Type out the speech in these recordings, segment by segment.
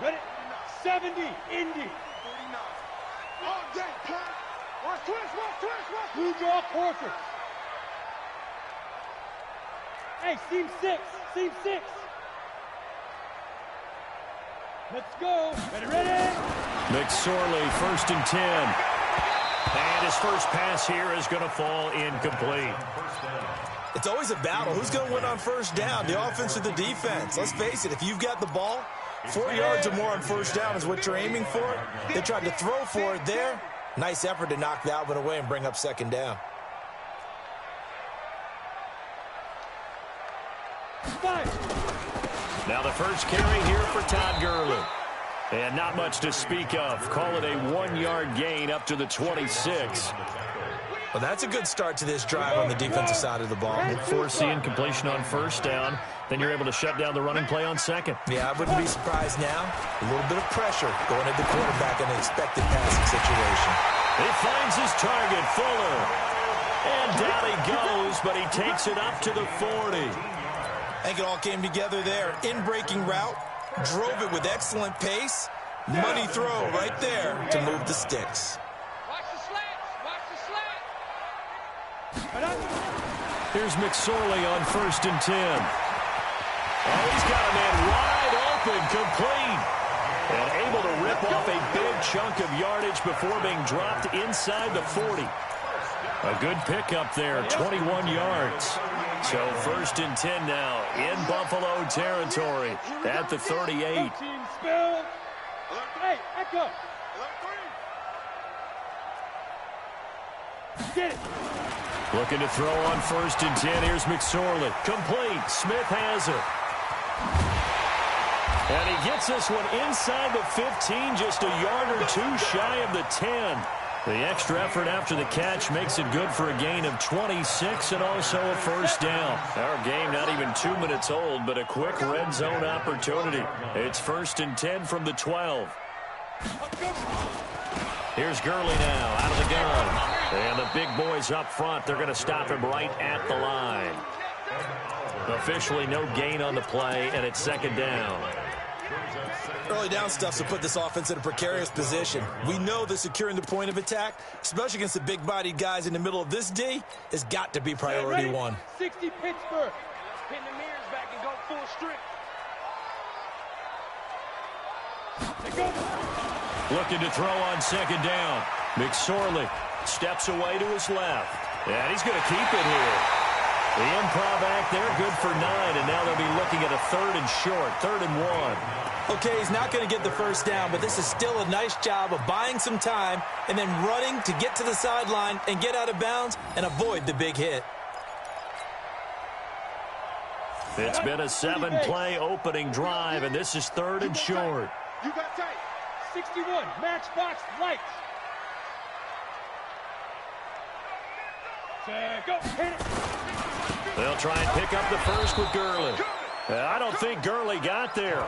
Ready? 70, Indy. 49. All day, punt. Watch twist, watch twist, watch. Blue draw, Porter. Hey, seam 6, seam 6. Let's go. Ready? McSorley, 1st and 10. And his first pass here is going to fall incomplete. It's always a battle. Who's going to win on first down, the offense or the defense? Let's face it, if you've got the ball, 4 yards or more on first down is what you're aiming for. They tried to throw for it there. Nice effort to knock that one away and bring up 2nd down. 5. Now the first carry here for Todd Gurley. And not much to speak of. Call it a 1-yard gain up to the 26. Well, that's a good start to this drive on the defensive side of the ball. Force the incompletion on first down. Then you're able to shut down the running play on 2nd. Yeah, I wouldn't be surprised now. A little bit of pressure going at the quarterback in an expected passing situation. He finds his target, Fuller. And down he goes, but he takes it up to the 40. I think it all came together there. In-breaking route, drove it with excellent pace. Money throw right there to move the sticks. Watch the slants, watch the slants. Here's McSorley on 1st and 10. Oh, he's got a man wide open, complete. And able to rip off a big chunk of yardage before being dropped inside the 40. A good pickup there, 21 yards. So 1st and 10 now in Buffalo territory at the 38. Hey, Echo. Get it. Looking to throw on 1st and 10. Here's McSorley. Complete. Smith has it. And he gets this one inside the 15, just a yard or 2 shy of the 10. The extra effort after the catch makes it good for a gain of 26 and also a first down. Our game not even 2 minutes old, but a quick red zone opportunity. It's 1st and 10 from the 12. Here's Gurley now out of the gun. And the big boys up front, they're going to stop him right at the line. Officially no gain on the play, and it's 2nd down. Early down stuff to put this offense in a precarious position. We know that securing the point of attack, especially against the big-bodied guys in the middle of this D, has got to be priority 1. 60 Pittsburgh. Pin the mirrors back and go full strength. Looking to throw on 2nd down. McSorley steps away to his left. And he's going to keep it here. The improv act there, good for 9, and now they'll be looking at a 3rd and short, 3rd and 1. Okay, he's not going to get the first down, but this is still a nice job of buying some time and then running to get to the sideline and get out of bounds and avoid the big hit. It's been a 7-play opening drive, and this is 3rd and short. You got tight. 61, Matchbox Lights. Go, hit it. They'll try and pick up the first with Gurley. I don't think Gurley got there.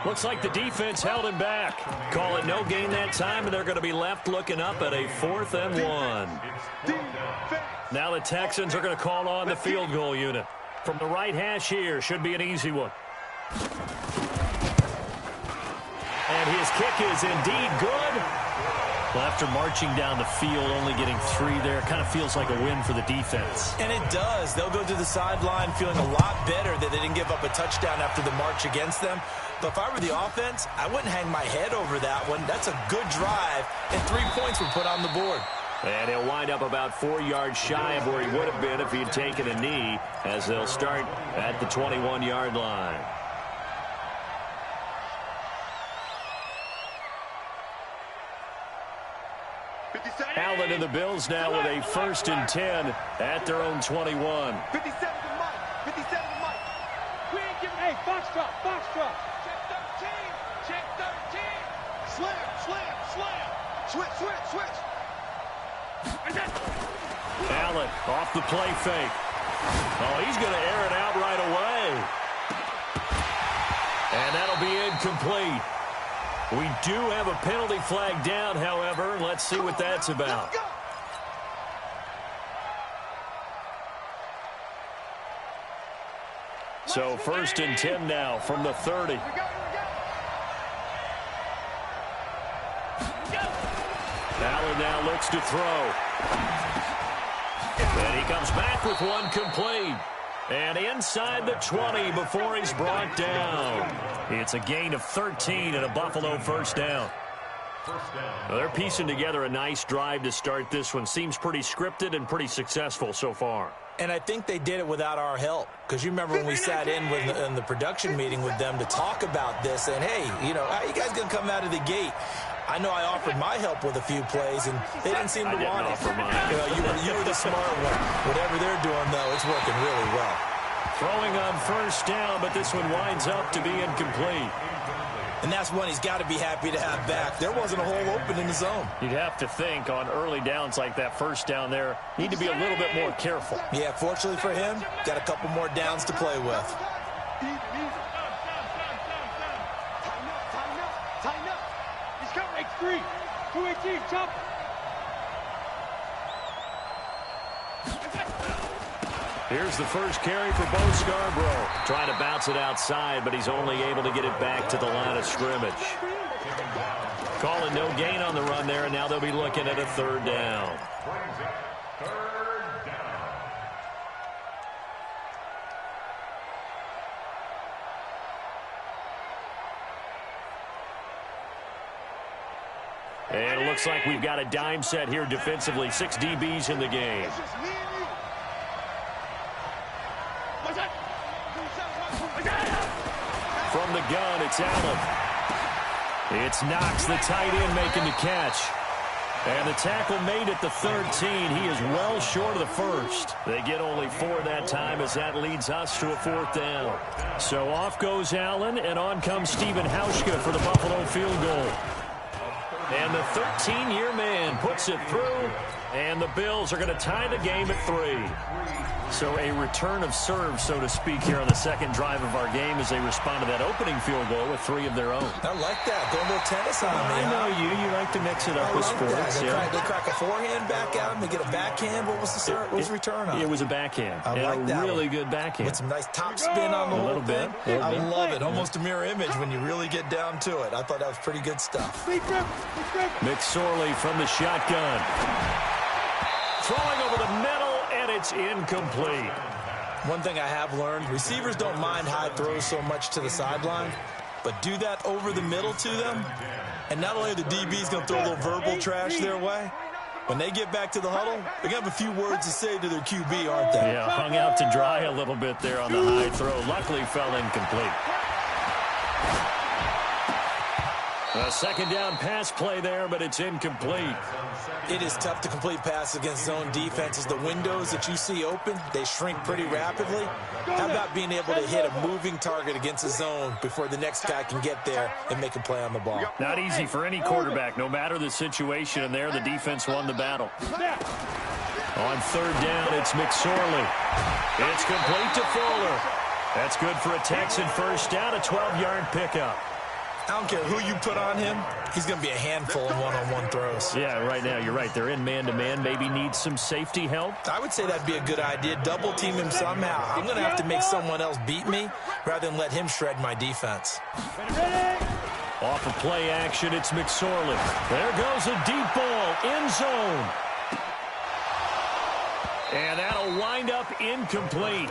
Looks like the defense held him back. Call it no gain that time, and they're going to be left looking up at a 4th and 1. Now the Texans are going to call on the field goal unit. From the right hash here, should be an easy one. And his kick is indeed good. Well, after marching down the field, only getting 3 there, kind of feels like a win for the defense. And it does. They'll go to the sideline feeling a lot better that they didn't give up a touchdown after the march against them. But if I were the offense, I wouldn't hang my head over that one. That's a good drive, and 3 points were put on the board. And he'll wind up about 4 yards shy of where he would have been if he had taken a knee, as they'll start at the 21-yard line. Allen and the Bills now with a 1st and 10 at their own 21. 57 to Mike. 57 to Mike. We ain't giving, hey, Foxtrot. Check 13. Check 13. Slam. Switch. Allen off the play fake. Oh, he's going to air it out right away. And that'll be incomplete. We do have a penalty flag down, however. Let's see what that's about. So 1st and 10 now from the 30. Allen now looks to throw. And he comes back with one complete. And inside the 20 before he's brought down. It's a gain of 13 and a Buffalo first down. Well, they're piecing together a nice drive to start this one. Seems pretty scripted and pretty successful so far. And I think they did it without our help. Because you remember when we sat in the production meeting with them to talk about this. And, hey, you know, how are you guys going to come out of the gate? I know I offered my help with a few plays, and they didn't seem to want it. You were the smart one. Whatever they're doing, though, it's working really well. Throwing on first down, but this one winds up to be incomplete. And that's one he's got to be happy to have back. There wasn't a hole open in the zone. You'd have to think on early downs like that first down there, need to be a little bit more careful. Yeah, fortunately for him, got a couple more downs to play with. Tighten up. He's got like 3. 218, chop. Here's the first carry for Bo Scarborough. Trying to bounce it outside, but he's only able to get it back to the line of scrimmage. Calling no gain on the run there, and now they'll be looking at a third down. And it looks like we've got a dime set here defensively. 6 DBs in the game. From the gun, it's Allen. It's Knox, the tight end, making the catch. And the tackle made at the 13. He is well short of the first. They get only 4 that time as that leads us to a fourth down. So off goes Allen, and on comes Stephen Hauschka for the Buffalo field goal. And the 13-year man puts it through, and the Bills are going to tie the game at 3. So a return of serve, so to speak, here on the second drive of our game as they respond to that opening field goal with 3 of their own. I like that. Go a little tennis on me. I know you. You like to mix it up with sports. They crack a forehand back out, and they get a backhand. What was the serve? What was the return on? It was a backhand. I like that. Really good backhand. With some nice top spin on the whole thing. I love it. Almost a mirror image when you really get down to it. I thought that was pretty good stuff. McSorley from the shotgun. Throwing over the middle, and it's incomplete. One thing I have learned, receivers don't mind high throws so much to the sideline, but do that over the middle to them, and not only are the DBs going to throw a little verbal trash their way, when they get back to the huddle, they're going to have a few words to say to their QB, aren't they? Yeah, hung out to dry a little bit there on the high throw. Luckily fell incomplete. A second down pass play there, but it's incomplete. It is tough to complete passes against zone defenses. The windows that you see open, they shrink pretty rapidly. How about being able to hit a moving target against a zone before the next guy can get there and make a play on the ball? Not easy for any quarterback, no matter the situation, and there the defense won the battle. On third down, it's McSorley. It's complete to Fuller. That's good for a Texan first down, a 12-yard pickup. I don't care who you put on him. He's going to be a handful in one-on-one throws. Yeah, right now, you're right. They're in man-to-man. Maybe need some safety help. I would say that'd be a good idea. Double-team him somehow. I'm going to have to make someone else beat me rather than let him shred my defense. Off of play action, it's McSorley. There goes a deep ball, end zone. And that'll wind up incomplete.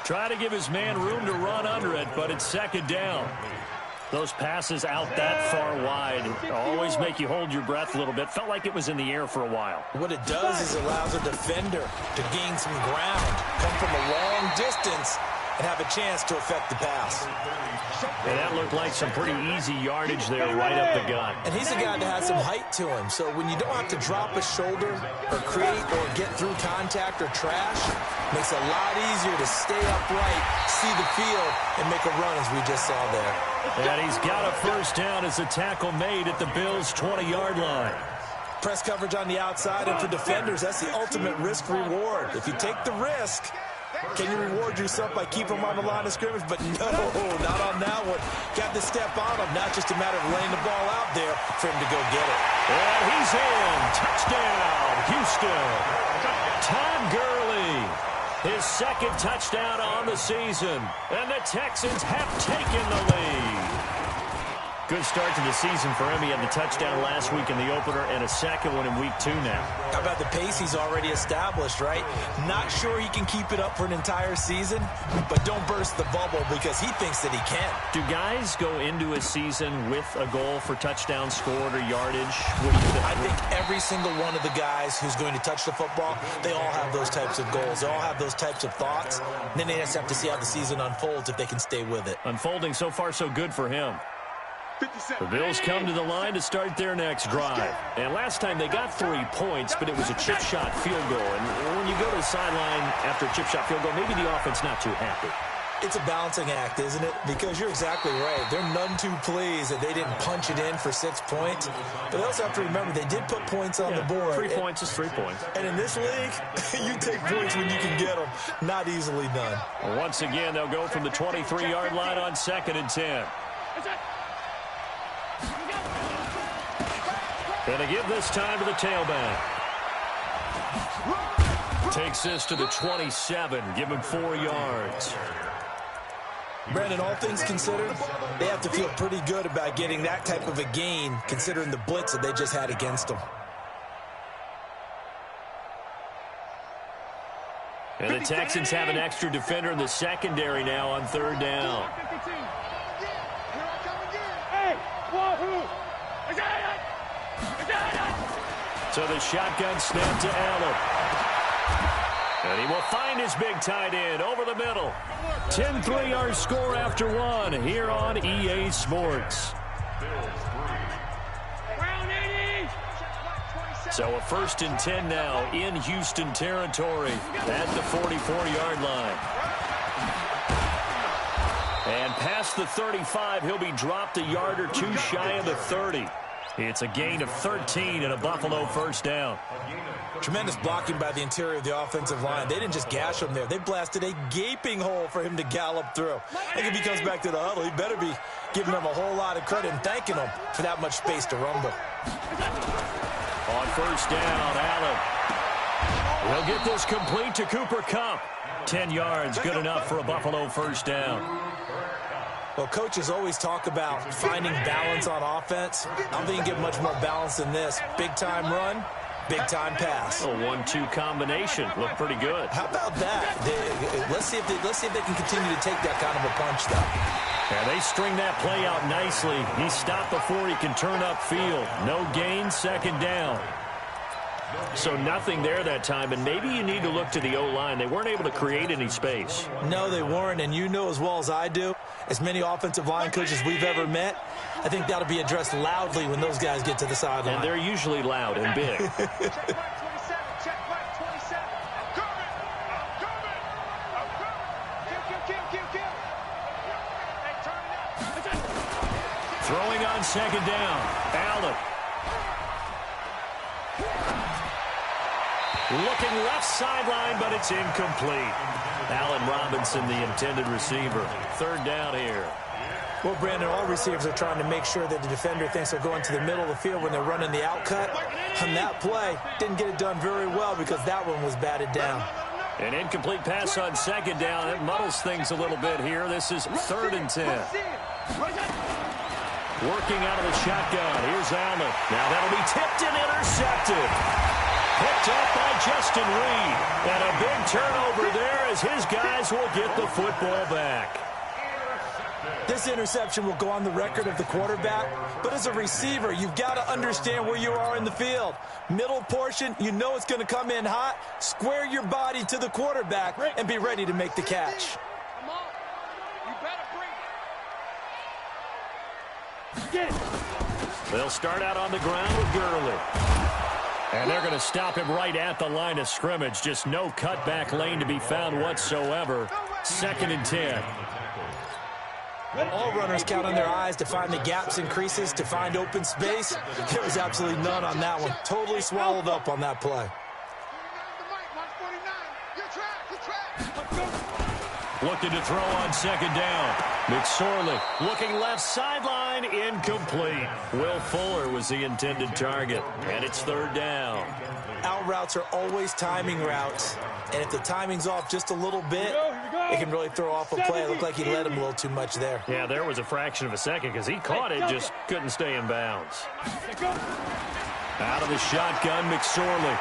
Try to give his man room to run under it, but it's second down. Those passes out that far wide always make you hold your breath a little bit. Felt like it was in the air for a while. What it does is allows a defender to gain some ground, come from a long distance, and have a chance to affect the pass. And that looked like some pretty easy yardage there right up the gut. And he's a guy that has some height to him, so when you don't have to drop a shoulder or create or get through contact or trash, makes it a lot easier to stay upright, see the field, and make a run as we just saw there. And he's got a first down as the tackle made at the Bills' 20-yard line. Press coverage on the outside, and for defenders, that's the ultimate risk-reward. If you take the risk, can you reward yourself by keeping him on the line of scrimmage? But no, not on that one. Got to step on him. Not just a matter of laying the ball out there for him to go get it. And he's in. Touchdown, Houston. Todd Gurley, his second touchdown on the season. And the Texans have taken the lead. Good start to the season for him. He had the touchdown last week in the opener and a second one in week 2 now. How about the pace he's already established, right? Not sure he can keep it up for an entire season, but don't burst the bubble because he thinks that he can. Do guys go into a season with a goal for touchdown scored or yardage? What do you think? I think every single one of the guys who's going to touch the football, they all have those types of goals. They all have those types of thoughts. And then they just have to see how the season unfolds if they can stay with it. Unfolding so far so good for him. The Bills come to the line to start their next drive. And last time they got 3 points, but it was a chip shot field goal. And when you go to the sideline after a chip shot field goal, maybe the offense not too happy. It's a balancing act, isn't it? Because you're exactly right. They're none too pleased that they didn't punch it in for 6 points. But they also have to remember they did put points on the board. 3 points is 3 points. And in this league, you take points when you can get them. Not easily done. Well, once again, they'll go from the 23-yard line on 2nd and 10. And they give this time to the tailback. Takes this to the 27. Give him 4 yards. Brandon, all things considered, they have to feel pretty good about getting that type of a gain, considering the blitz that they just had against them. And the Texans have an extra defender in the secondary now on 3rd down. So the shotgun snap to Allen. And he will find his big tight end over the middle. 10 3-yard score after 1 here on EA Sports. So a 1st and 10 now in Houston territory at the 44-yard line. And past the 35, he'll be dropped a yard or 2 shy of the 30. It's a gain of 13 and a Buffalo 1st down. Tremendous blocking by the interior of the offensive line. They didn't just gash him there. They blasted a gaping hole for him to gallop through. I think if he comes back to the huddle, he better be giving them a whole lot of credit and thanking them for that much space to rumble. On 1st down, Allen will get this complete to Cooper Kupp. 10 yards, good enough for a Buffalo 1st down. Well, coaches always talk about finding balance on offense. I don't think you can get much more balance than this. Big-time run, big-time pass. A 1-2 combination. Looked pretty good. How about that? Let's see if they can continue to take that kind of a punch, though. And they string that play out nicely. He stopped before he can turn upfield. No gain, 2nd down. So nothing there that time, and maybe you need to look to the O-line. They weren't able to create any space. No, they weren't, and you know as well as I do, as many offensive line coaches we've ever met, I think that'll be addressed loudly when those guys get to the sideline. And they're usually loud and big. Throwing on 2nd down, Allen. Looking left sideline, but it's incomplete. Allen Robinson, the intended receiver. 3rd down here. Well, Brandon, all receivers are trying to make sure that the defender thinks they'll go into the middle of the field when they're running the outcut. On that play, didn't get it done very well because that one was batted down. An incomplete pass on 2nd down. It muddles things a little bit here. This is 3rd and 10. Working out of the shotgun. Here's Allen. Now that'll be tipped and intercepted. Picked up by Justin Reed. And a big turnover there as his guys will get the football back. This interception will go on the record of the quarterback, but as a receiver, you've got to understand where you are in the field. Middle portion, you know it's going to come in hot. Square your body to the quarterback and be ready to make the catch. They'll start out on the ground with Gurley. And they're going to stop him right at the line of scrimmage. Just no cutback lane to be found whatsoever. 2nd and 10. All runners count on their eyes to find the gaps and creases, to find open space. There was absolutely none on that one. Totally swallowed up on that play. Looking to throw on 2nd down. McSorley looking left sideline, incomplete. Will Fuller was the intended target, and it's 3rd down. Out routes are always timing routes, and if the timing's off just a little bit, it can really throw off a play. It looked like he let him a little too much there. Yeah, there was a fraction of a second because he caught it, just couldn't stay in bounds. Out of the shotgun, McSorley.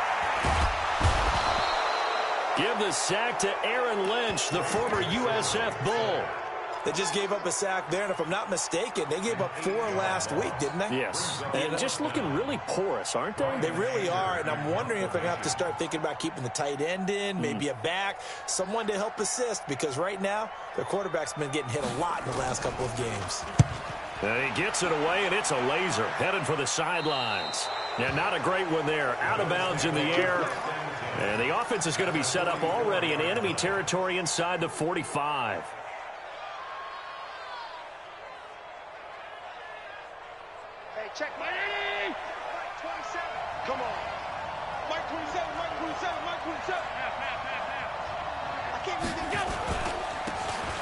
Give the sack to Aaron Lynch, the former USF Bull. They just gave up a sack there, and if I'm not mistaken, they gave up 4 last week, didn't they? Yes. And just looking really porous, aren't they? They really are, and I'm wondering if they're going to have to start thinking about keeping the tight end in, maybe a back, someone to help assist, because right now, their quarterback's been getting hit a lot in the last couple of games. And he gets it away, and it's a laser, headed for the sidelines. Yeah, not a great one there. Out of bounds in the air. And the offense is going to be set up already in enemy territory inside the 45. Check Mike 27. Come on. Mike 27, Mike 27, Mike 27. I can't even go.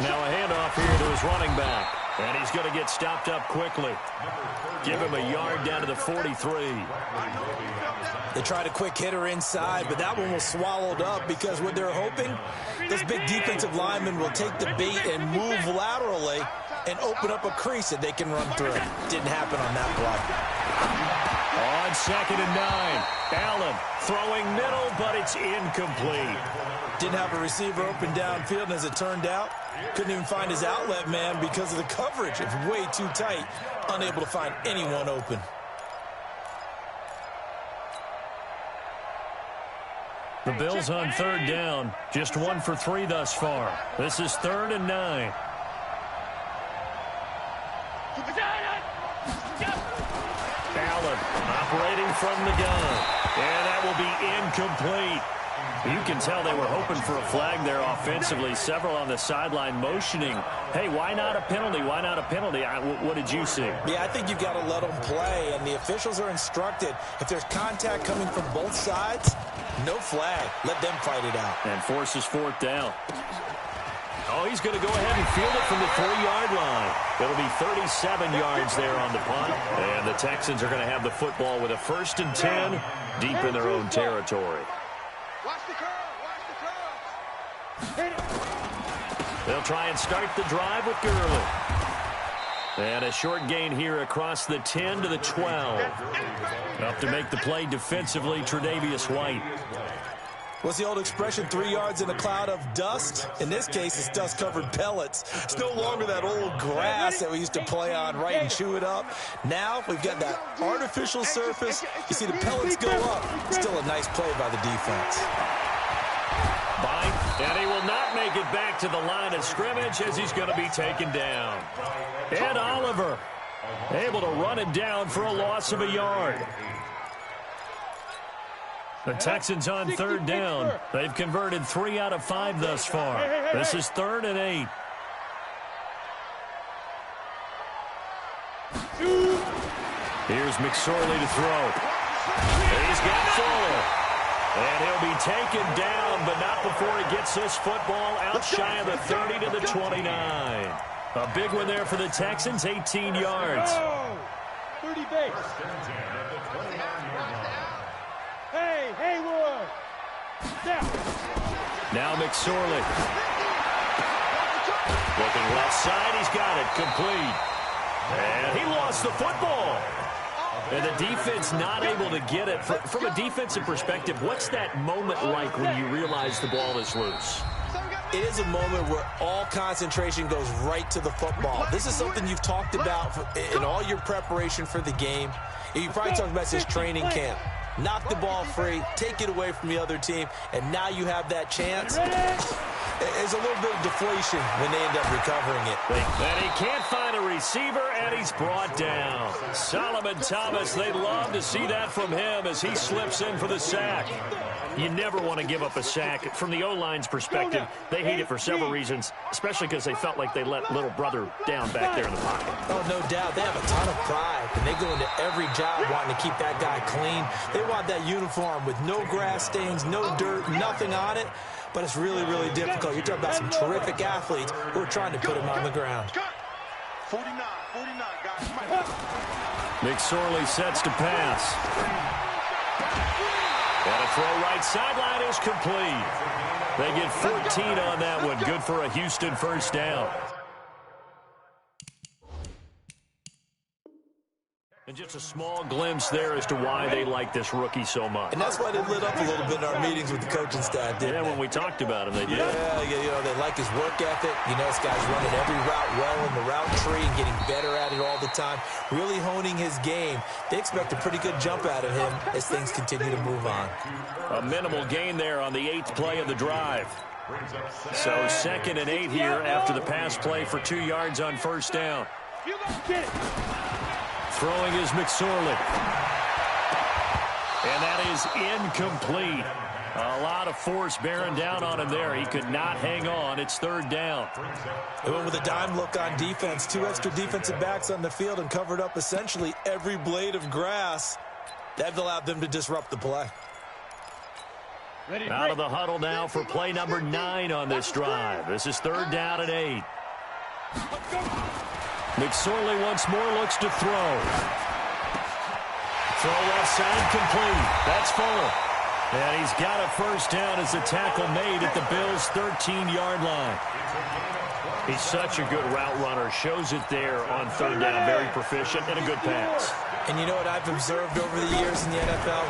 Now a handoff here to his running back. And he's going to get stopped up quickly. Give him a yard down to the 43. They tried a quick hitter inside, but that one was swallowed up because what they're hoping, those big defensive linemen will take the bait and move laterally and open up a crease that they can run through. Didn't happen on that play. On 2nd and 9, Allen throwing middle, but it's incomplete. Didn't have a receiver open downfield, and as it turned out, couldn't even find his outlet man because of the coverage. It's way too tight, unable to find anyone open. The Bills on 3rd down, just 1 for 3 thus far. This is 3rd and 9. Allen operating from the gun. And that will be incomplete. You can tell they were hoping for a flag there offensively. Several on the sideline motioning, hey, why not a penalty? Why not a penalty? What did you see? Yeah, I think you've got to let them play, and the officials are instructed. If there's contact coming from both sides, no flag. Let them fight it out. And forces 4th down. Oh, he's going to go ahead and field it from the 3-yard line. It'll be 37 yards there on the punt. And the Texans are going to have the football with a 1st and 10 deep in their own territory. Watch the curve, watch the curve. They'll try and start the drive with Gurley. And a short gain here across the 10 to the 12. Up to make the play defensively, Tre'Davious White. What's the old expression, 3 yards in a cloud of dust? In this case, it's dust-covered pellets. It's no longer that old grass that we used to play on, right, and chew it up. Now we've got that artificial surface. You see the pellets go up. Still a nice play by the defense. And he will not make it back to the line of scrimmage as he's going to be taken down. Ed Oliver able to run it down for a loss of a yard. The Texans on 3rd down. They've converted 3 out of 5 thus far. This is 3rd and 8. Here's McSorley to throw. He's got Fuller. And he'll be taken down, but not before he gets this football out shy of the 30 to the 29. A big one there for the Texans, 18 yards. 30 base. Hey, Hayward. Now McSorley. Looking left side, he's got it, complete. And he lost the football. And the defense not able to get it. From a defensive perspective, what's that moment like when you realize the ball is loose? It is a moment where all concentration goes right to the football. This is something you've talked about in all your preparation for the game. You probably talked about this training camp. Knock the ball free, take it away from the other team, and now you have that chance. There's a little bit of deflation when they end up recovering it. And he can't find a receiver, and he's brought down. Solomon Thomas, they love to see that from him as he slips in for the sack. You never want to give up a sack. From the O-line's perspective, they hate it for several reasons, especially because they felt like they let little brother down back there in the pocket. Oh, no doubt. They have a ton of pride, and they go into every job wanting to keep that guy clean. They want that uniform with no grass stains, no dirt, nothing on it. But it's really, really difficult. You're talking about some terrific athletes who are trying to put him on the ground. 49, guys. McSorley sets to pass. And a throw right sideline is complete. They get 14 on that one. Good for a Houston first down. And just a small glimpse there as to why they like this rookie so much. And that's why they lit up a little bit in our meetings with the coaching staff, didn't they? When we talked about him, they did. Yeah, you know, they like his work ethic. You know, this guy's running every route well in the route tree and getting better at it all the time, really honing his game. They expect a pretty good jump out of him as things continue to move on. A minimal gain there on the 8th play of the drive. So 2nd and 8 here after the pass play for 2 yards on first down. Throwing is McSorley. And that is incomplete. A lot of force bearing down on him there. He could not hang on. It's 3rd down. They went with a dime look on defense. 2 extra defensive backs on the field and covered up essentially every blade of grass. That allowed them to disrupt the play. Out of the huddle now for play number 9 on this drive. This is 3rd down and 8. McSorley once more looks to throw. Throw left side complete. That's Fuller. And he's got a first down as the tackle made at the Bills' 13-yard line. He's such a good route runner. Shows it there on 3rd down. Very proficient and a good pass. And you know what I've observed over the years in the NFL?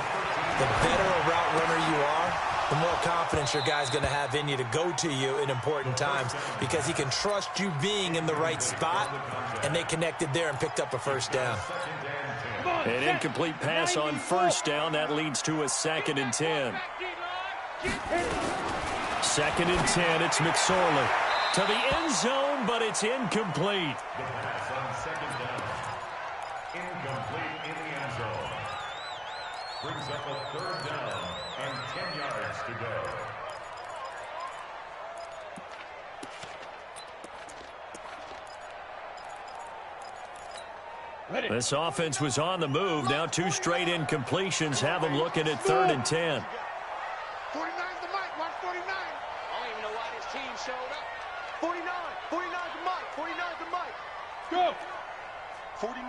The better a route runner you are, the more confidence your guy's going to have in you to go to you in important times because he can trust you being in the right spot, and they connected there and picked up a first down. An incomplete pass on first down. That leads to a 2nd and 10. 2nd and 10. It's McSorley to the end zone, but it's incomplete. Incomplete in the end zone. Brings up a 3rd down and 10 yards to go. This offense was on the move. Now 2 straight incompletions have them looking at 3rd and 10. 49's the Mike, 149. I don't even know why this team showed up. 49, 49's the Mike, 49's the Mike. Go! 49,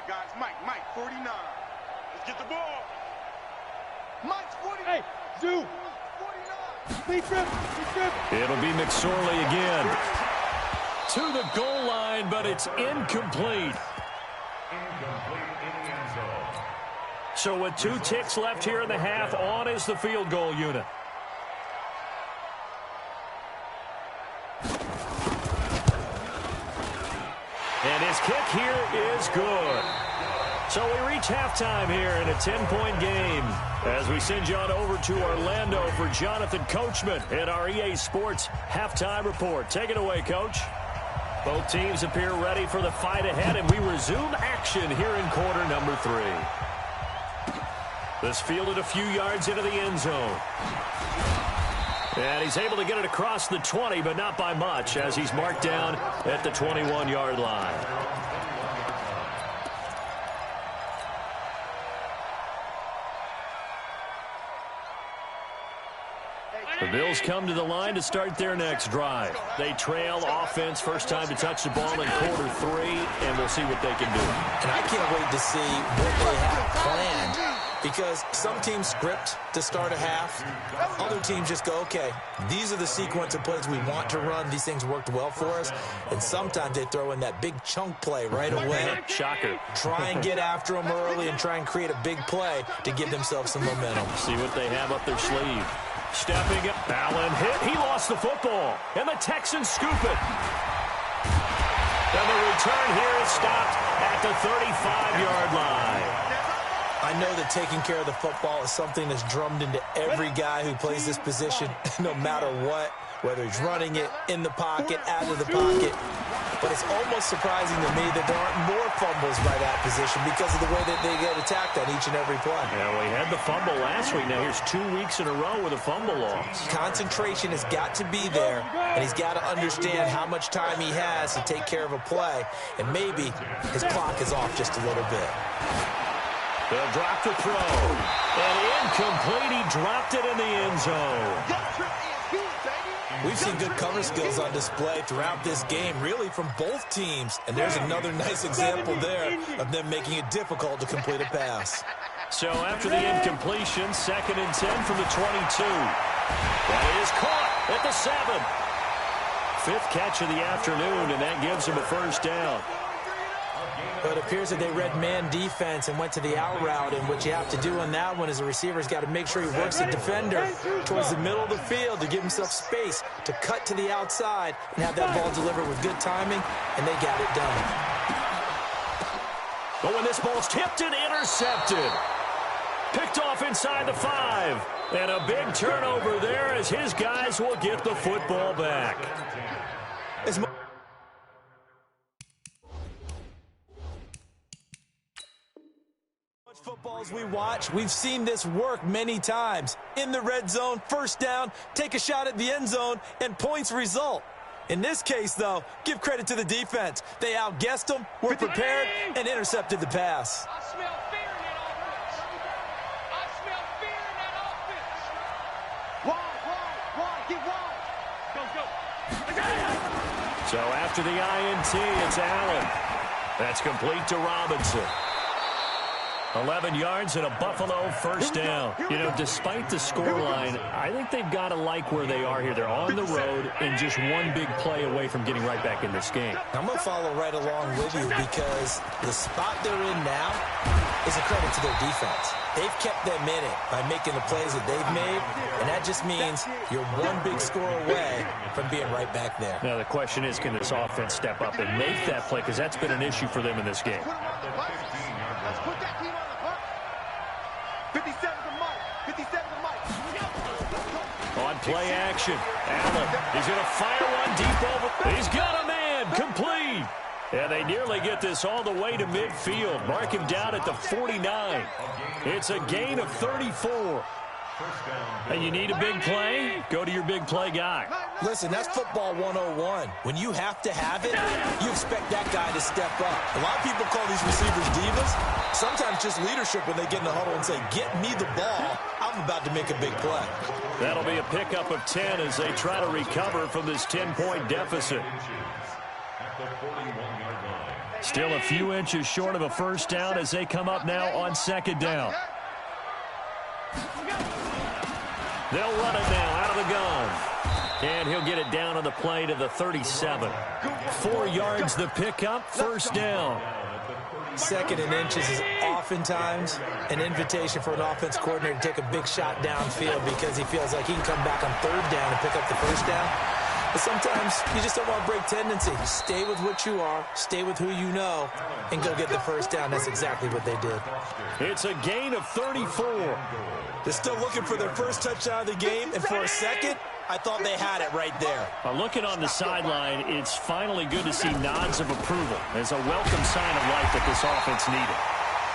guys. Mike, 49. Let's get the ball. Mike's 49. Hey, Zoo! 49. Speed trip! It'll be McSorley again. To the goal line, but it's incomplete. Incomplete in the end zone. So with 2 ticks left here in the half, on is the field goal unit. And his kick here is good. So we reach halftime here in a 10-point game as we send you on over to Orlando for Jonathan Coachman in our EA Sports Halftime Report. Take it away, Coach. Both teams appear ready for the fight ahead, and we resume action here in quarter number 3. This fielded a few yards into the end zone. And he's able to get it across the 20, but not by much, as he's marked down at the 21-yard line. The Bills come to the line to start their next drive. They trail offense, first time to touch the ball in quarter 3, and we'll see what they can do. And I can't wait to see what they have planned, because some teams script to start a half. Other teams just go, okay, these are the sequence of plays we want to run. These things worked well for us. And sometimes they throw in that big chunk play right away. Shocker. Try and get after them early and try and create a big play to give themselves some momentum. See what they have up their sleeve. Stepping up, Allen hit. He lost the football, and the Texans scoop it. And the return here is stopped at the 35-yard line. I know that taking care of the football is something that's drummed into every guy who plays this position, no matter what, whether he's running it, in the pocket, out of the pocket. But it's almost surprising to me that there aren't more fumbles by that position because of the way that they get attacked on each and every play. Yeah, we had the fumble last week. Now here's 2 weeks in a row with a fumble loss. Concentration has got to be there, and he's got to understand how much time he has to take care of a play, and maybe his clock is off just a little bit. They'll drop the throw. And incomplete. He dropped it in the end zone. We've seen good cover skills on display throughout this game, really from both teams. And there's another nice example there of them making it difficult to complete a pass. So after the incompletion, 2nd and 10 from the 22. That is caught at the 7. Fifth catch of the afternoon, and that gives him a first down. But it appears that they read man defense and went to the out route, and what you have to do on that one is the receiver's got to make sure he works the defender towards the middle of the field to give himself space to cut to the outside and have that ball delivered with good timing, and they got it done. But when this ball's tipped and intercepted, picked off inside the 5, and a big turnover there as his guys will get the football back. As much football as we watch, we've seen this work many times. In the red zone, first down, take a shot at the end zone, and points result. In this case, though, give credit to the defense. They outguessed them, were prepared, and intercepted the pass. I smell fear in that offense. I smell fear in that offense. Wide, get wide. Go. So after the INT, it's Allen. That's complete to Robinson. 11 yards and a Buffalo first down. You know, despite the scoreline, I think they've got to like where they are here. They're on the road and just one big play away from getting right back in this game. I'm going to follow right along with you because the spot they're in now is a credit to their defense. They've kept them in it by making the plays that they've made, and that just means you're one big score away from being right back there. Now, the question is, can this offense step up and make that play? Because that's been an issue for them in this game. Let's put that team on the clock. 57 to Mike. 57 to Mike. On play action, Allen, he's going to fire one deep over. He's got a man, complete. And they nearly get this all the way to midfield. Mark him down at the 49. It's a gain of 34. And you need a big play? Go to your big play guy. Listen, that's football 101. When you have to have it, you expect that guy to step up. A lot of people call these receivers divas. Sometimes just leadership when they get in the huddle and say, get me the ball. I'm about to make a big play. That'll be a pickup of 10 as they try to recover from this 10-point deficit. Still a few inches short of a first down as they come up now on second down. They'll run it now out of the gun. And he'll get it down on the play to the 37. 4 yards the pickup, first down. Second and inches is oftentimes an invitation for an offense coordinator to take a big shot downfield because he feels like he can come back on third down and pick up the first down. But sometimes you just don't want to break tendency. Stay with what you are, stay with who you know, and go get the first down. That's exactly what they did. It's a gain of 34. They're still looking for their first touchdown of the game, and for a second, I thought they had it right there. Looking on the sideline, it's finally good to see nods of approval. It's a welcome sign of life that this offense needed.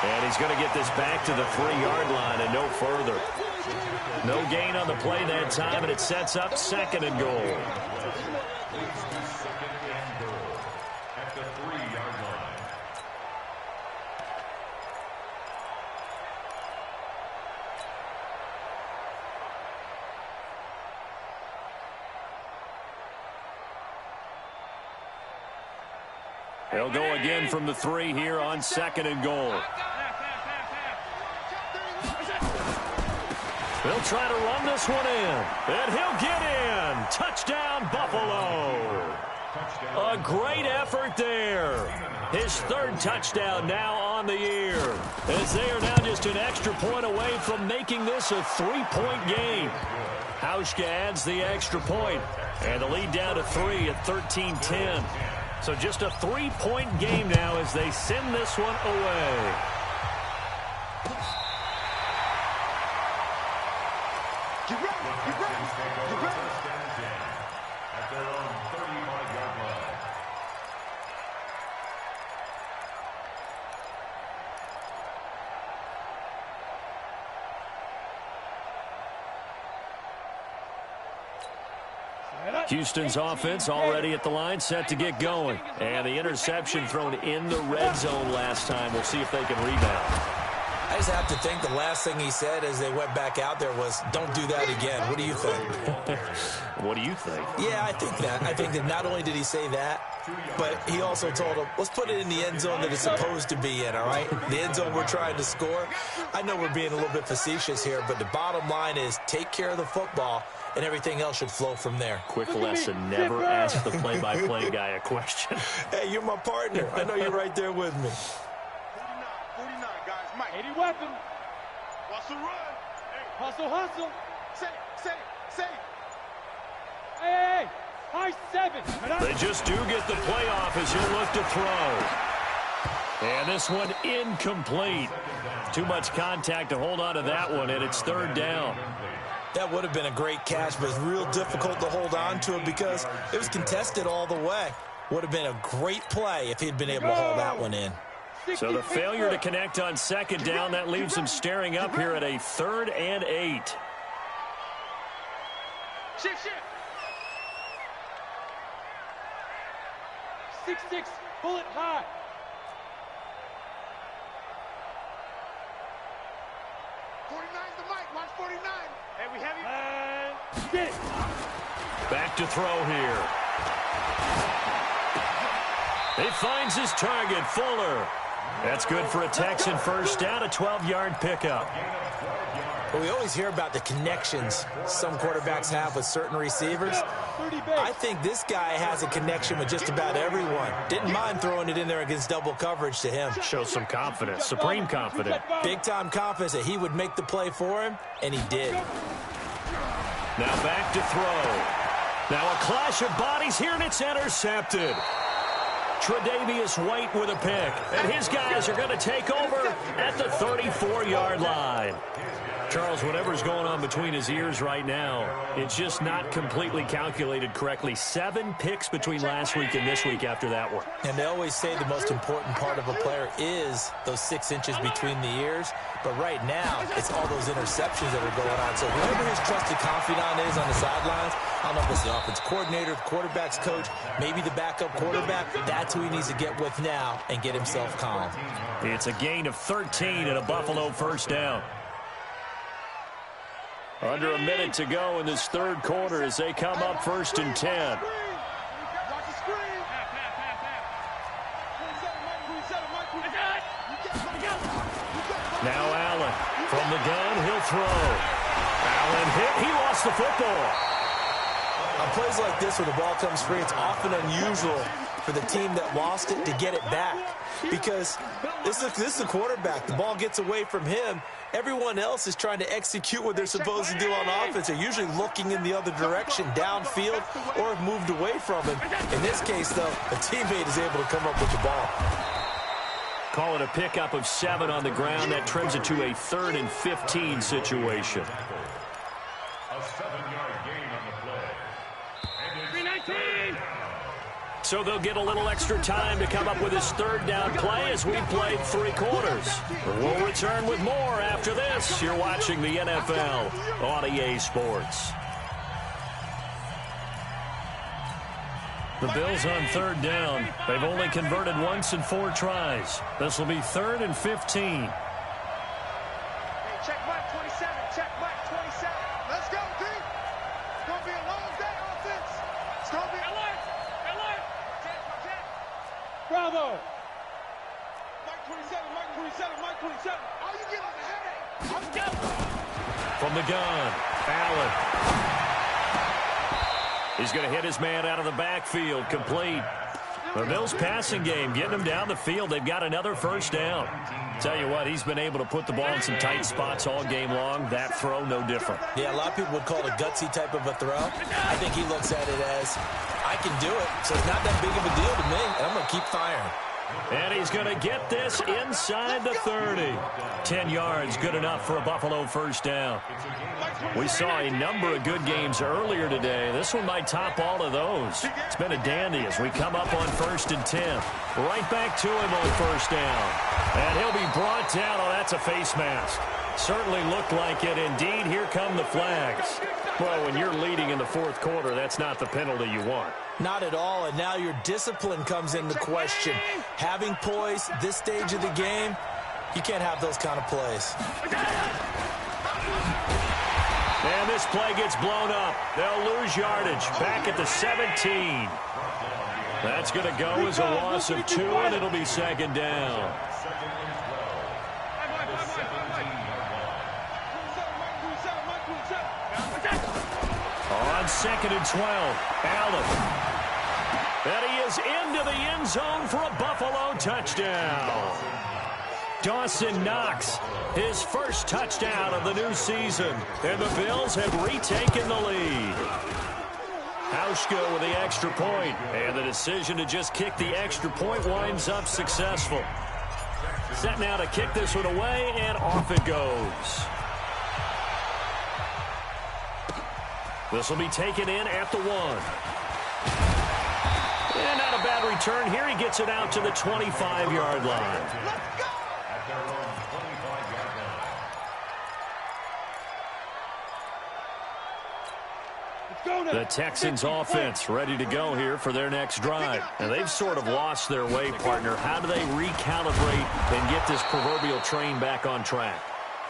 And he's going to get this back to the 3-yard line and no further. No gain on the play that time, and it sets up second and goal. They'll go again from the 3 here on second and goal. They'll try to run this one in, and he'll get in. Touchdown, Buffalo. A great effort there. His third touchdown now on the year, as they are now just an extra point away from making this a 3-point game. Hauschka adds the extra point, and the lead down to 3 at 13-10. So just a 3-point game now as they send this one away. At their own 35-yard line. Houston's offense already at the line, set to get going. And the interception thrown in the red zone last time. We'll see if they can rebound. I just have to think the last thing he said as they went back out there was, don't do that again. What do you think? What do you think? Yeah, I think that. I think that not only did he say that, but he also told him, let's put it in the end zone that it's supposed to be in, all right? The end zone we're trying to score. I know we're being a little bit facetious here, but the bottom line is take care of the football, and everything else should flow from there. Quick lesson, never ask the play-by-play guy a question. Hey, you're my partner. I know you're right there with me. 49, guys. Mike. 80 weapon. Hustle, run. Hey. Hustle, hustle. Say. Hey. High 7. They just do get the playoff as he'll look to throw. And this one incomplete. Too much contact to hold on to that one, and it's 3rd down. That would have been a great catch, but it's real difficult to hold on to it because it was contested all the way. Would have been a great play if he'd been able to hold that one in. So the failure to connect on 2nd down, that leaves him staring up here at a 3rd and 8. Shift. 6-6, bullet high. 49's the mic, watch 49. Hey, we have you. Back to throw here. He finds his target, Fuller. That's good for a Texan first down, a 12-yard pickup. Well, we always hear about the connections some quarterbacks have with certain receivers. I think this guy has a connection with just about everyone. Didn't mind throwing it in there against double coverage to him. Shows some confidence, supreme confidence. Big-time confidence that he would make the play for him, and he did. Now back to throw. Now a clash of bodies here, and it's intercepted. Tre'Davious White with a pick, and his guys are going to take over at the 34-yard line. Charles, whatever's going on between his ears right now, it's just not completely calculated correctly. 7 picks between last week and this week after that one. And they always say the most important part of a player is those 6 inches between the ears. But right now, it's all those interceptions that are going on. So whoever his trusted confidant is on the sidelines, I don't know if it's the offense coordinator, the quarterback's coach, maybe the backup quarterback, that's who he needs to get with now and get himself calm. It's a gain of 13 and a Buffalo first down. Under a minute to go in this 3rd quarter as they come up 1st and 10. Now Allen from the gun, he'll throw. Allen hit, he lost the football. On plays like this where the ball comes free, it's often unusual for the team that lost it to get it back. Because this is the quarterback. The ball gets away from him. Everyone else is trying to execute what they're supposed to do on offense. They're usually looking in the other direction, downfield, or have moved away from him. In this case, though, a teammate is able to come up with the ball. Call it a pickup of 7 on the ground. That trims it to a 3rd and 15 situation. A 7-yard gain on the play. 319. So they'll get a little extra time to come up with his 3rd down play as we played 3 quarters. We'll return with more after this. You're watching the NFL on EA Sports. The Bills on 3rd down. They've only converted once in 4 tries. This will be 3rd and 15. Hey, check Mike 27. Check Mike 27. Let's go, D. It's going to be a long day, offense. It's going to be alert. Bravo. Mike 27, Mike 27, Mike 27. Oh, you get on the headache. I'm down. From the gun, Allen. He's going to hit his man out of the backfield, complete. The Bills passing game, getting them down the field. They've got another first down. Tell you what, he's been able to put the ball in some tight spots all game long. That throw, no different. Yeah, a lot of people would call it a gutsy type of a throw. I think he looks at it as, I can do it, so it's not that big of a deal to me, and I'm going to keep firing. And he's going to get this inside the 30. 10 yards, good enough for a Buffalo first down. We saw a number of good games earlier today. This one might top all of those. It's been a dandy as we come up on 1st and 10. Right back to him on 1st down. And he'll be brought down. Oh, that's a face mask. Certainly looked like it. Indeed, here come the flags. Well, when you're leading in the 4th quarter, that's not the penalty you want. Not at all, and now your discipline comes into question. Having poise this stage of the game, You can't have those kind of plays. And this play gets blown up. They'll lose yardage. Back at the 17. That's going to go as a loss of 2, and it'll be second down. On 2nd and 12, Allen. And he is into the end zone for a Buffalo touchdown. Dawson Knox, his first touchdown of the new season. And the Bills have retaken the lead. Hauschka with the extra point. And the decision to just kick the extra point winds up successful. Set now to kick this one away, and off it goes. This will be taken in at the 1. And not a bad return here. He gets it out to the 25-yard line. The Texans offense ready to go here for their next drive. And they've sort of lost their way, partner. How do they recalibrate and get this proverbial train back on track?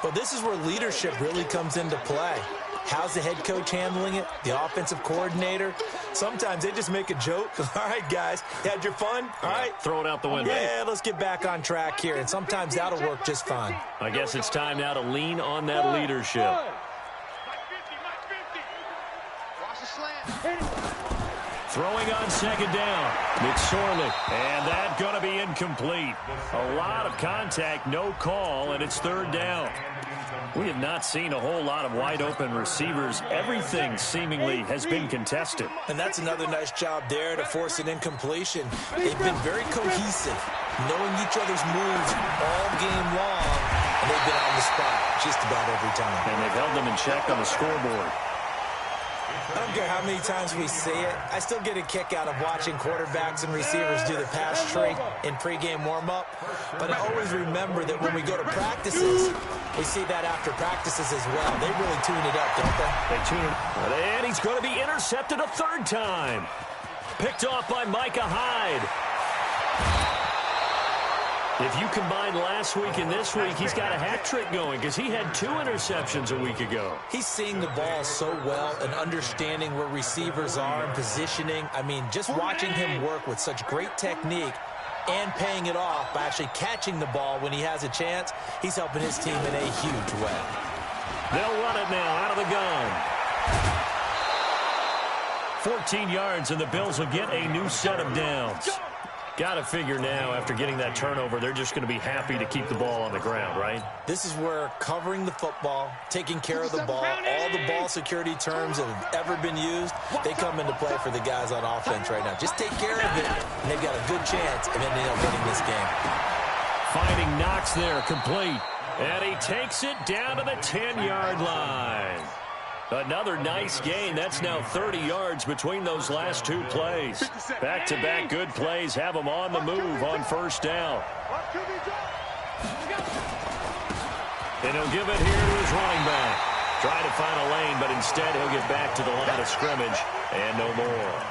Well, this is where leadership really comes into play. How's the head coach handling it? The offensive coordinator? Sometimes they just make a joke. All right, guys, had your fun? All right. Throw it out the window. Yeah, let's get back on track here. And sometimes that'll work just fine. I guess it's time now to lean on that leadership. Throwing on second down. McSorley. And that's going to be incomplete. A lot of contact, no call, and it's third down. We have not seen a whole lot of wide-open receivers. Everything seemingly has been contested. And that's another nice job there to force an incompletion. They've been very cohesive, knowing each other's moves all game long, and they've been on the spot just about every time. And they've held them in check on the scoreboard. I don't care how many times we see it. I still get a kick out of watching quarterbacks and receivers do the pass tree in pregame warm-up. But I always remember that when we go to practices, we see that after practices as well. They really tune it up, don't they? They tune it up. And he's going to be intercepted a third time. Picked off by Micah Hyde. If you combine last week and this week, he's got a hat trick going because he had 2 interceptions a week ago. He's seeing the ball so well and understanding where receivers are and positioning. I mean, just watching him work with such great technique and paying it off by actually catching the ball when he has a chance, he's helping his team in a huge way. They'll run it now out of the gun. 14 yards, and the Bills will get a new set of downs. Got to figure now, after getting that turnover, they're just going to be happy to keep the ball on the ground, right? This is where covering the football, taking care of the ball, all the ball security terms that have ever been used, they come into play for the guys on offense right now. Just take care of it, and they've got a good chance of ending up winning this game. Finding Knox there, complete. And he takes it down to the 10-yard line. Another nice gain. That's now 30 yards between those last 2 plays. Back-to-back good plays have him on the move on first down. And he'll give it here to his running back. Try to find a lane, but instead he'll get back to the line of scrimmage. And no more.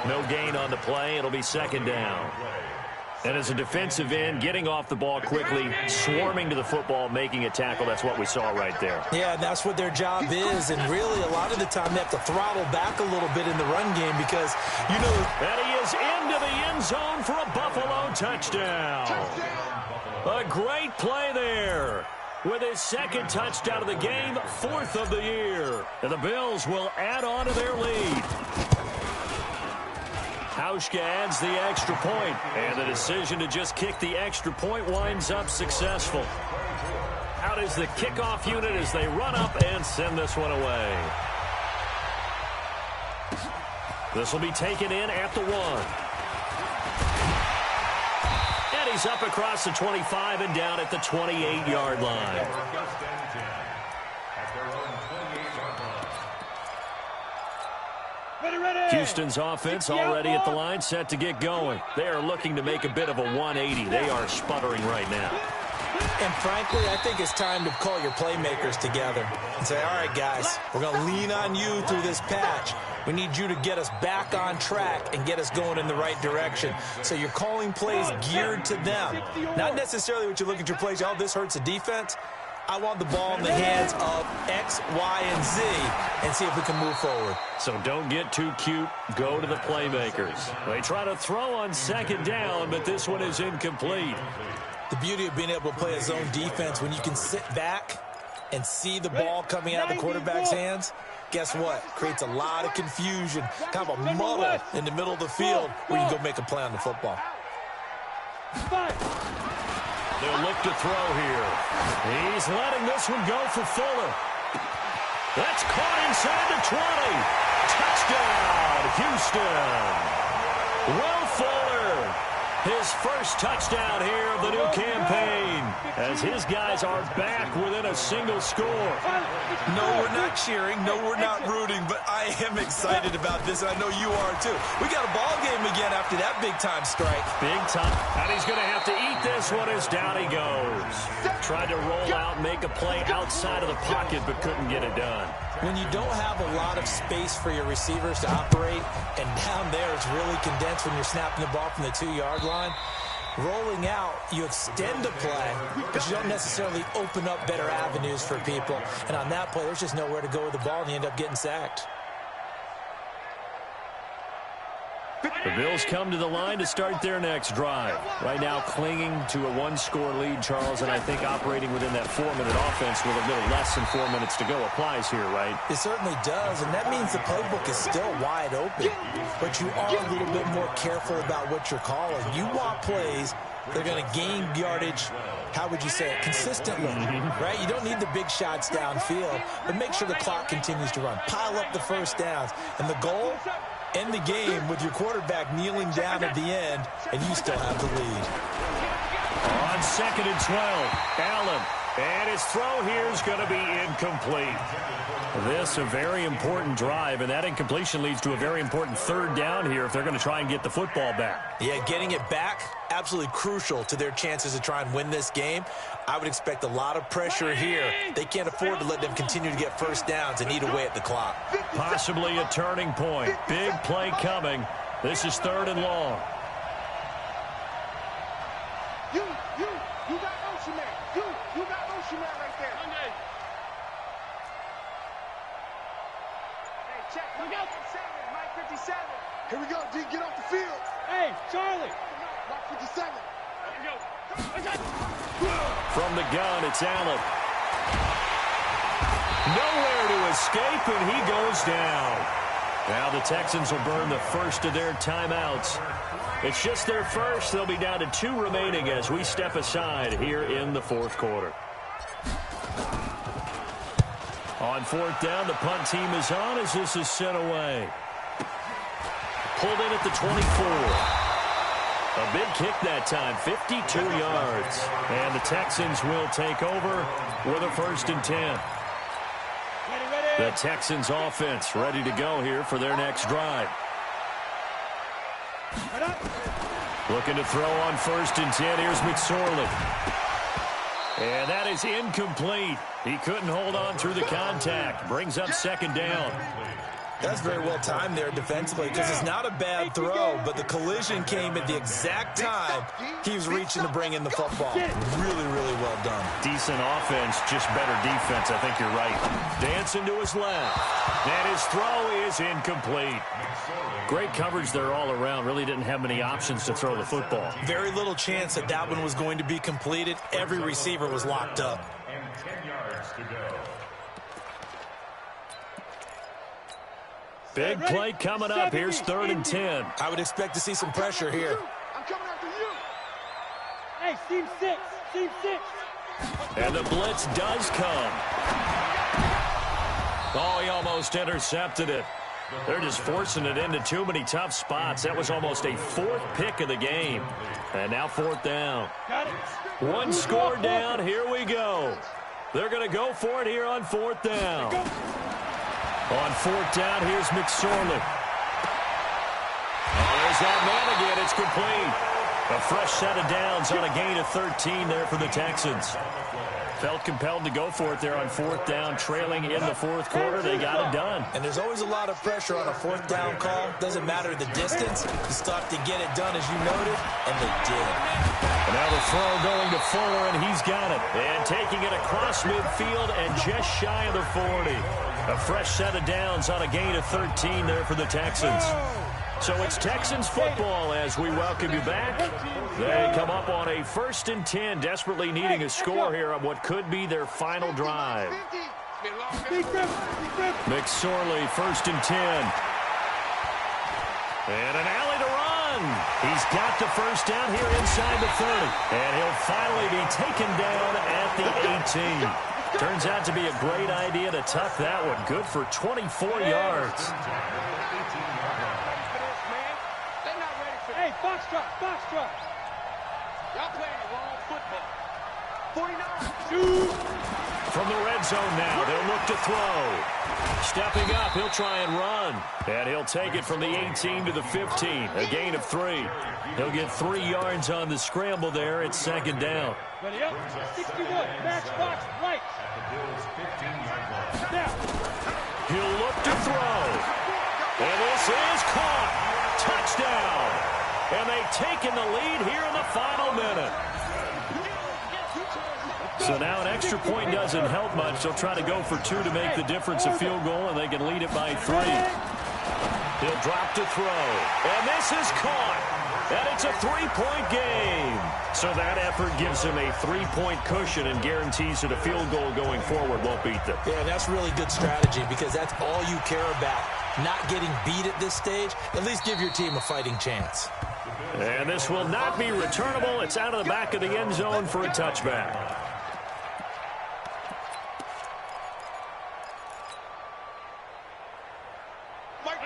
No gain on the play. It'll be second down. And as a defensive end, getting off the ball quickly, swarming to the football, making a tackle, that's what we saw right there. Yeah, that's what their job is. And really, a lot of the time, they have to throttle back a little bit in the run game because, you know. And he is into the end zone for a Buffalo touchdown. A great play there. With his second touchdown of the game, 4th of the year. And the Bills will add on to their lead. Hauschka adds the extra point, and the decision to just kick the extra point winds up successful. Out is the kickoff unit as they run up and send this one away. This will be taken in at the 1. And he's up across the 25 and down at the 28-yard line. Houston's offense already at the line, set to get going. They are looking to make a bit of a 180. They are sputtering right now. And frankly, I think it's time to call your playmakers together and say, all right, guys, we're going to lean on you through this patch. We need you to get us back on track and get us going in the right direction. So you're calling plays geared to them. Not necessarily what you look at your plays, oh, this hurts the defense. I want the ball in the hands of X, Y, and Z and see if we can move forward. So don't get too cute. Go to the playmakers. They try to throw on second down, but this one is incomplete. The beauty of being able to play a zone defense when you can sit back and see the ball coming out of the quarterback's hands, guess what? Creates a lot of confusion, kind of a muddle in the middle of the field where you can go make a play on the football. They'll look to throw here. He's letting this one go for Fuller. That's caught inside the 20. Touchdown, Houston. Will Fuller, his first touchdown here of the new campaign, as his guys are back within a single score. No, we're not cheering. No, we're not rooting, but I am excited about this, and I know you are too. We got a ball game again after that big-time strike. Big time. And he's going to have to eat this one as down he goes. Tried to roll out, make a play outside of the pocket, but couldn't get it done. When you don't have a lot of space for your receivers to operate, and down there it's really condensed when you're snapping the ball from the 2-yard line, rolling out, you extend the play, but you don't necessarily open up better avenues for people. And on that play, there's just nowhere to go with the ball, and you end up getting sacked. The Bills come to the line to start their next drive. Right now clinging to a 1-score lead, Charles, and I think operating within that 4-minute offense with a little less than 4 minutes to go applies here, right? It certainly does, and that means the playbook is still wide open. But you are a little bit more careful about what you're calling. You want plays that are going to gain yardage, how would you say it, consistently, right? You don't need the big shots downfield, but make sure the clock continues to run. Pile up the first downs, and the goal, end the game with your quarterback kneeling down at the end, and you still have the lead. On 2nd and 12, Allen. And his throw here is going to be incomplete. This a very important drive, and that incompletion leads to a very important 3rd down here if they're going to try and get the football back. Yeah, getting it back, absolutely crucial to their chances to try and win this game. I would expect a lot of pressure here. They can't afford to let them continue to get first downs and eat away at the clock. Possibly a turning point. Big play coming. This is 3rd and long. You got Ocean Man. You got Ocean Man right there. Hey, check. Mike 57. Here we go, D. Get off the field. Hey, Charlie. Mike 57. From the gun, it's Allen. Nowhere to escape, and he goes down. Now the Texans will burn the first of their timeouts. It's just their first. They'll be down to 2 remaining as we step aside here in the 4th quarter. On 4th down, the punt team is on as this is sent away. Pulled in at the 24. A big kick that time, 52 yards. And the Texans will take over with a 1st and 10. The Texans offense ready to go here for their next drive. Looking to throw on 1st and 10. Here's McSorley. And that is incomplete. He couldn't hold on through the contact. Brings up 2nd down. That's very well timed there defensively because it's not a bad throw, but the collision came at the exact time he was reaching to bring in the football. Really, really well done. Decent offense, just better defense. I think you're right. Dancing to his left. And his throw is incomplete. Great coverage there all around. Really didn't have many options to throw the football. Very little chance that that one was going to be completed. Every receiver was locked up. And 10 yards to go. Big play coming up. Here's 3rd and 10. I would expect to see some pressure here. I'm coming after you. Hey, team 6. Team 6. And the blitz does come. Oh, he almost intercepted it. They're just forcing it into too many tough spots. That was almost a 4th pick of the game. And now 4th down. Got it. 1 score down. Here we go. They're going to go for it here on 4th down. On 4th down, here's McSorley. Oh, there's that man again. It's complete. A fresh set of downs on a gain of 13 there for the Texans. Felt compelled to go for it there on 4th down, trailing in the 4th quarter. They got it done. And there's always a lot of pressure on a 4th down call. Doesn't matter the distance. You still have to get it done, as you noted, and they did. And now the throw going to Fuller, and he's got it. And taking it across midfield and just shy of the 40. A fresh set of downs on a gain of 13 there for the Texans. So it's Texans football as we welcome you back. They come up on a 1st and 10, desperately needing a score here on what could be their final drive. McSorley, 1st and 10. And an alley to run. He's got the 1st down here inside the 30. And he'll finally be taken down at the 18. Turns out to be a great idea to tuck that one. Good for 24 yards. Hey, box truck. Y'all playing the wrong football. 49. Shoot. From the red zone now, they'll look to throw. Stepping up, he'll try and run. And he'll take it from the 18 to the 15, a gain of 3. He'll get 3 yards on the scramble there. It's 2nd down. Ready up. 61. Match box right. Now. He'll look to throw. And this is caught. Touchdown. And they've taken the lead here in the final minute. So now an extra point doesn't help much. They'll try to go for 2 to make the difference a field goal, and they can lead it by 3. He'll drop to throw. And this is caught. And it's a 3-point game. So that effort gives him a 3-point cushion and guarantees that a field goal going forward won't beat them. Yeah, that's really good strategy because that's all you care about. Not getting beat at this stage. At least give your team a fighting chance. And this will not be returnable. It's out of the back of the end zone for a touchback.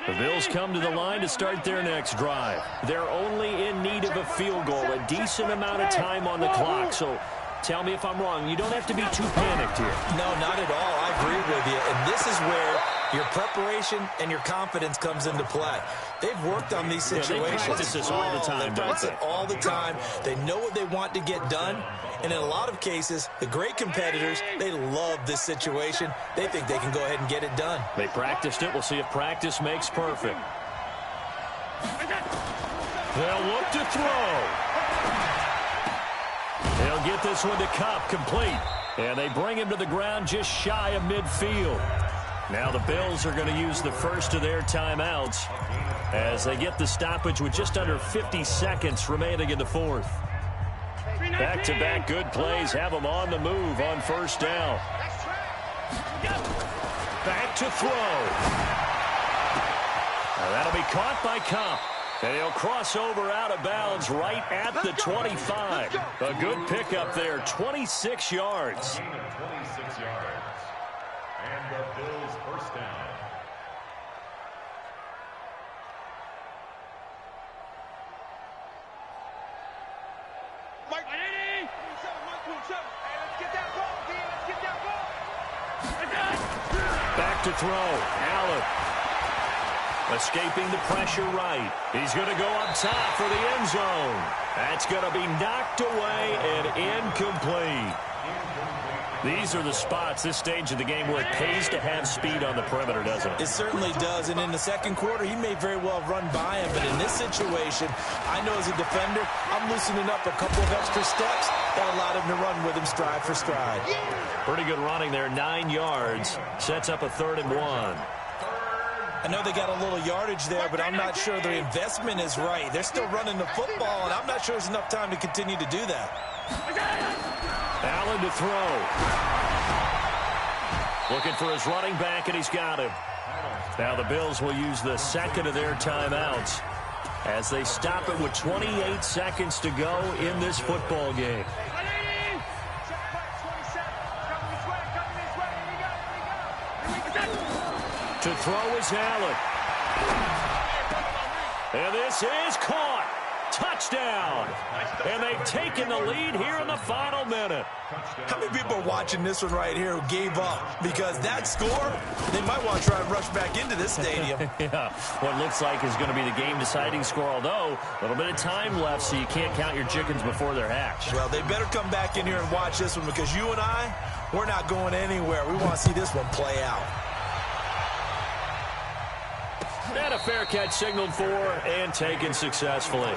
The Bills come to the line to start their next drive. They're only in need of a field goal, a decent amount of time on the clock. So tell me if I'm wrong. You don't have to be too panicked here. No, not at all. I agree with you. And this is where your preparation and your confidence comes into play. They've worked on these situations. They practice this all the time, They practice it all the time. They know what they want to get done. And in a lot of cases, the great competitors, they love this situation. They think they can go ahead and get it done. They practiced it. We'll see if practice makes perfect. They'll look to throw. They'll get this one to Kupp, complete. And they bring him to the ground just shy of midfield. Now the Bills are going to use the first of their timeouts as they get the stoppage with just under 50 seconds remaining in the 4th. Back-to-back good plays have them on the move on 1st down. Back to throw. Now that'll be caught by Kupp. And he'll cross over out of bounds right at the 25. A good pickup there, 26 yards. Gain of 26 yards. And the Bills' 1st down. Mike, hey, let's get that ball, D. Let's get that ball. Back to throw. Allen. Escaping the pressure right. He's going to go up top for the end zone. That's going to be knocked away and incomplete. These are the spots, this stage of the game, where it pays to have speed on the perimeter, doesn't it? It certainly does, and in the 2nd quarter, he may very well run by him, but in this situation, I know as a defender, I'm loosening up a couple of extra steps that allowed him to run with him stride for stride. Pretty good running there, 9 yards. Sets up a 3rd and 1. I know they got a little yardage there, but I'm not sure their investment is right. They're still running the football, and I'm not sure there's enough time to continue to do that. Allen to throw. Looking for his running back, and he's got him. Now the Bills will use the 2nd of their timeouts as they stop it with 28 seconds to go in this football game. To throw is Allen. And this is caught. touchdown. And they've taken the lead here in the final minute. How many people are watching this one right here who gave up? Because that score, they might want to try and rush back into this stadium. Yeah, what looks like is going to be the game-deciding score, although a little bit of time left, so you can't count your chickens before they're hatched. Well, they better come back in here and watch this one, because you and I, we're not going anywhere. We want to see this one play out. And a fair catch signaled for and taken successfully.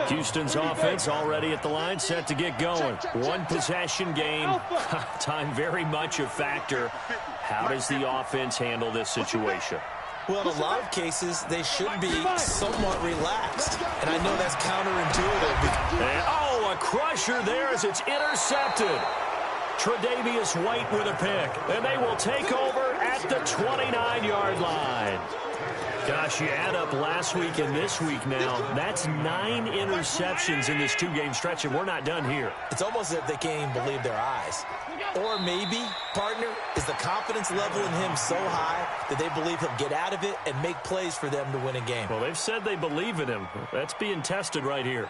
Houston's offense already at the line, set to get going. One possession game. Time very much a factor. How does the offense handle this situation? Well, in a lot of cases, they should be somewhat relaxed. And I know that's counterintuitive. And, a crusher there as it's intercepted. Tre'Davious White with a pick. And they will take over at the 29-yard line. Gosh, you add up last week and this week now, that's 9 interceptions in this 2-game stretch, and we're not done here. It's almost as if they can't even believe their eyes. Or maybe, partner, is the confidence level in him so high that they believe he'll get out of it and make plays for them to win a game. Well, they've said they believe in him. That's being tested right here.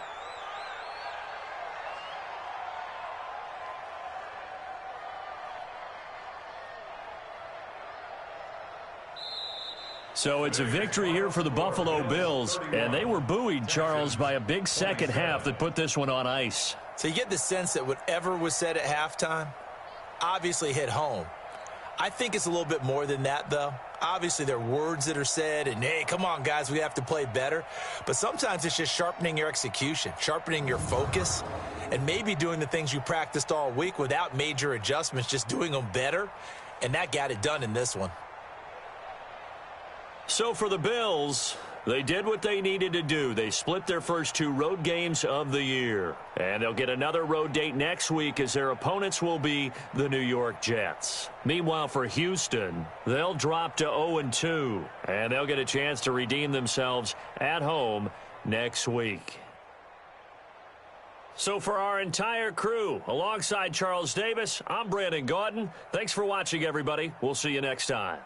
So it's a victory here for the Buffalo Bills, and they were buoyed, Charles, by a big second half that put this one on ice. So you get the sense that whatever was said at halftime obviously hit home. I think it's a little bit more than that, though. Obviously, there are words that are said, and, hey, come on, guys, we have to play better. But sometimes it's just sharpening your execution, sharpening your focus, and maybe doing the things you practiced all week without major adjustments, just doing them better. And that got it done in this one. So for the Bills, they did what they needed to do. They split their first 2 road games of the year. And they'll get another road date next week as their opponents will be the New York Jets. Meanwhile, for Houston, they'll drop to 0-2. And they'll get a chance to redeem themselves at home next week. So for our entire crew, alongside Charles Davis, I'm Brandon Gaudin. Thanks for watching, everybody. We'll see you next time.